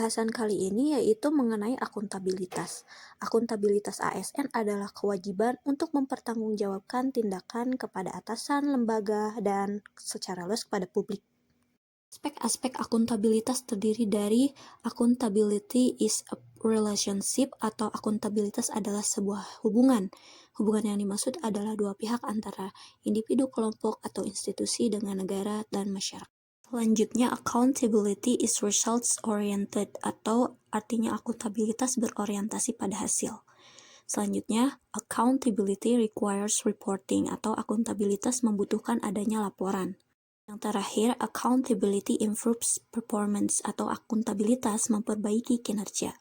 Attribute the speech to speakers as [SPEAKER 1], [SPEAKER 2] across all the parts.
[SPEAKER 1] Pembahasan kali ini yaitu mengenai akuntabilitas. Akuntabilitas ASN adalah kewajiban untuk mempertanggungjawabkan tindakan kepada atasan, lembaga, dan secara luas kepada publik. Aspek-aspek akuntabilitas terdiri dari accountability is a relationship atau akuntabilitas adalah sebuah hubungan. Hubungan yang dimaksud adalah dua pihak antara individu, kelompok, atau institusi dengan negara dan masyarakat. Selanjutnya, accountability is results oriented atau artinya akuntabilitas berorientasi pada hasil. Selanjutnya, accountability requires reporting atau akuntabilitas membutuhkan adanya laporan. Yang terakhir, accountability improves performance atau akuntabilitas memperbaiki kinerja.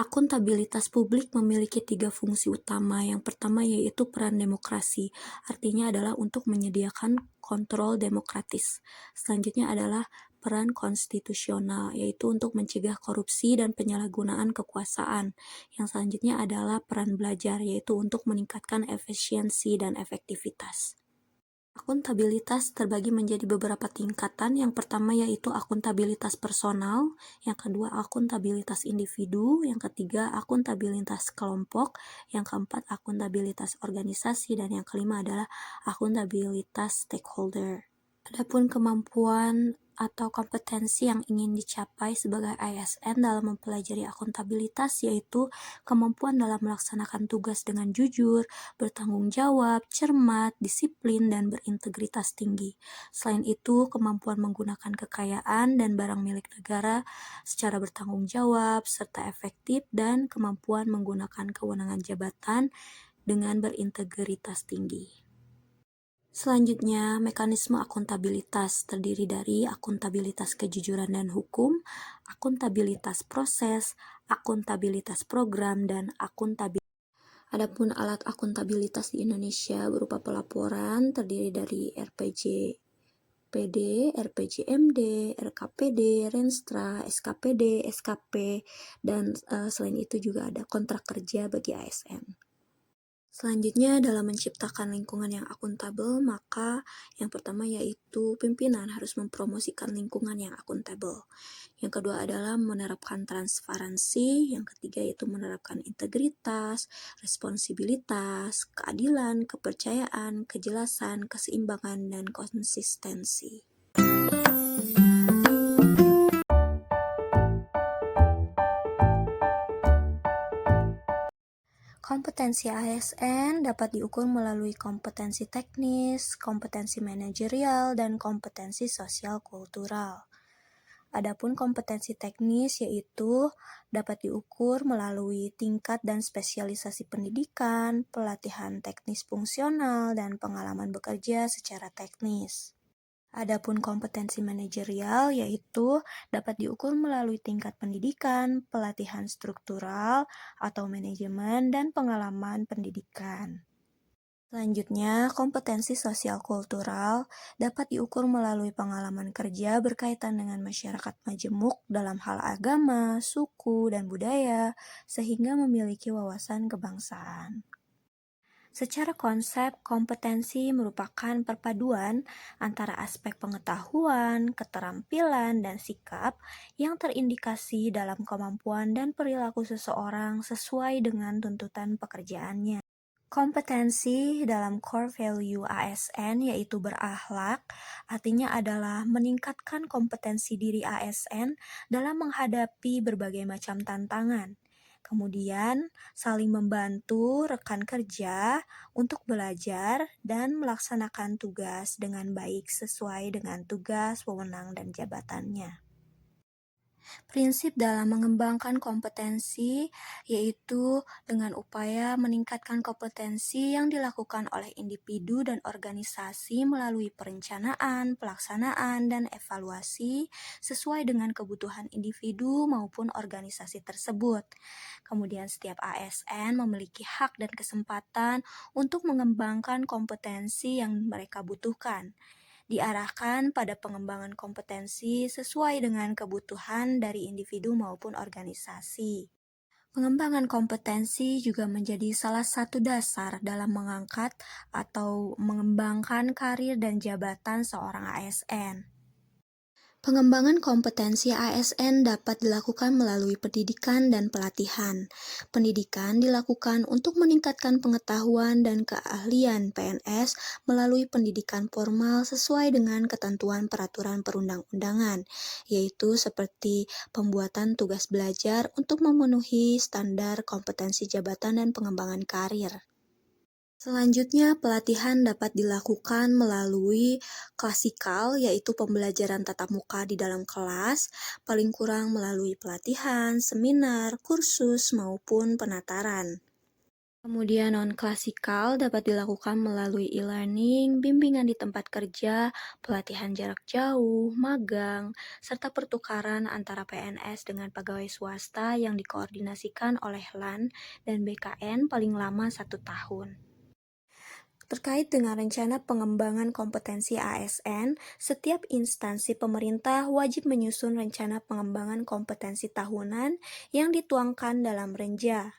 [SPEAKER 1] Akuntabilitas publik memiliki 3 fungsi utama. Yang pertama yaitu peran demokrasi, artinya adalah untuk menyediakan kontrol demokratis. Selanjutnya adalah peran konstitusional, yaitu untuk mencegah korupsi dan penyalahgunaan kekuasaan. Yang selanjutnya adalah peran belajar, yaitu untuk meningkatkan efisiensi dan efektivitas. Akuntabilitas terbagi menjadi beberapa tingkatan. Yang pertama yaitu akuntabilitas personal, yang kedua akuntabilitas individu, yang ketiga akuntabilitas kelompok, yang keempat akuntabilitas organisasi, dan yang kelima adalah akuntabilitas stakeholder. Adapun kemampuan atau kompetensi yang ingin dicapai sebagai ASN dalam mempelajari akuntabilitas yaitu kemampuan dalam melaksanakan tugas dengan jujur, bertanggung jawab, cermat, disiplin, dan berintegritas tinggi. Selain itu, kemampuan menggunakan kekayaan dan barang milik negara secara bertanggung jawab, serta efektif, dan kemampuan menggunakan kewenangan jabatan dengan berintegritas tinggi. Selanjutnya, mekanisme akuntabilitas terdiri dari akuntabilitas kejujuran dan hukum, akuntabilitas proses, akuntabilitas program, dan akuntabilitas. Adapun alat akuntabilitas di Indonesia berupa pelaporan terdiri dari RPJPD, RPJMD, RKPD, Renstra, SKPD, SKP, dan selain itu juga ada kontrak kerja bagi ASN. Selanjutnya, dalam menciptakan lingkungan yang akuntabel, maka yang pertama yaitu pimpinan harus mempromosikan lingkungan yang akuntabel. Yang kedua adalah menerapkan transparansi, yang ketiga yaitu menerapkan integritas, responsibilitas, keadilan, kepercayaan, kejelasan, keseimbangan, dan konsistensi. Kompetensi ASN dapat diukur melalui kompetensi teknis, kompetensi manajerial, dan kompetensi sosial kultural. Adapun kompetensi teknis yaitu dapat diukur melalui tingkat dan spesialisasi pendidikan, pelatihan teknis fungsional, dan pengalaman bekerja secara teknis. Adapun kompetensi manajerial yaitu dapat diukur melalui tingkat pendidikan, pelatihan struktural atau manajemen, dan pengalaman pendidikan. Selanjutnya, kompetensi sosial kultural dapat diukur melalui pengalaman kerja berkaitan dengan masyarakat majemuk dalam hal agama, suku, dan budaya, sehingga memiliki wawasan kebangsaan. Secara konsep, kompetensi merupakan perpaduan antara aspek pengetahuan, keterampilan, dan sikap yang terindikasi dalam kemampuan dan perilaku seseorang sesuai dengan tuntutan pekerjaannya. Kompetensi dalam core value ASN yaitu berakhlak, artinya adalah meningkatkan kompetensi diri ASN dalam menghadapi berbagai macam tantangan. Kemudian, saling membantu rekan kerja untuk belajar dan melaksanakan tugas dengan baik sesuai dengan tugas, wewenang, dan jabatannya. Prinsip dalam mengembangkan kompetensi yaitu dengan upaya meningkatkan kompetensi yang dilakukan oleh individu dan organisasi melalui perencanaan, pelaksanaan, dan evaluasi sesuai dengan kebutuhan individu maupun organisasi tersebut. Kemudian setiap ASN memiliki hak dan kesempatan untuk mengembangkan kompetensi yang mereka butuhkan. Diarahkan pada pengembangan kompetensi sesuai dengan kebutuhan dari individu maupun organisasi. Pengembangan kompetensi juga menjadi salah satu dasar dalam mengangkat atau mengembangkan karir dan jabatan seorang ASN. Pengembangan kompetensi ASN dapat dilakukan melalui pendidikan dan pelatihan. Pendidikan dilakukan untuk meningkatkan pengetahuan dan keahlian PNS melalui pendidikan formal sesuai dengan ketentuan peraturan perundang-undangan, yaitu seperti pembuatan tugas belajar untuk memenuhi standar kompetensi jabatan dan pengembangan karir. Selanjutnya, pelatihan dapat dilakukan melalui klasikal, yaitu pembelajaran tatap muka di dalam kelas, paling kurang melalui pelatihan, seminar, kursus, maupun penataran. Kemudian non-klasikal dapat dilakukan melalui e-learning, bimbingan di tempat kerja, pelatihan jarak jauh, magang, serta pertukaran antara PNS dengan pegawai swasta yang dikoordinasikan oleh LAN dan BKN paling lama 1 tahun. Terkait dengan rencana pengembangan kompetensi ASN, setiap instansi pemerintah wajib menyusun rencana pengembangan kompetensi tahunan yang dituangkan dalam Renja.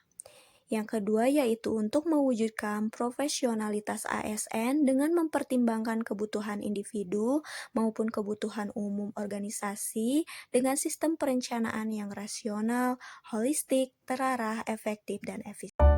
[SPEAKER 1] Yang kedua yaitu untuk mewujudkan profesionalitas ASN dengan mempertimbangkan kebutuhan individu maupun kebutuhan umum organisasi dengan sistem perencanaan yang rasional, holistik, terarah, efektif, dan efisien.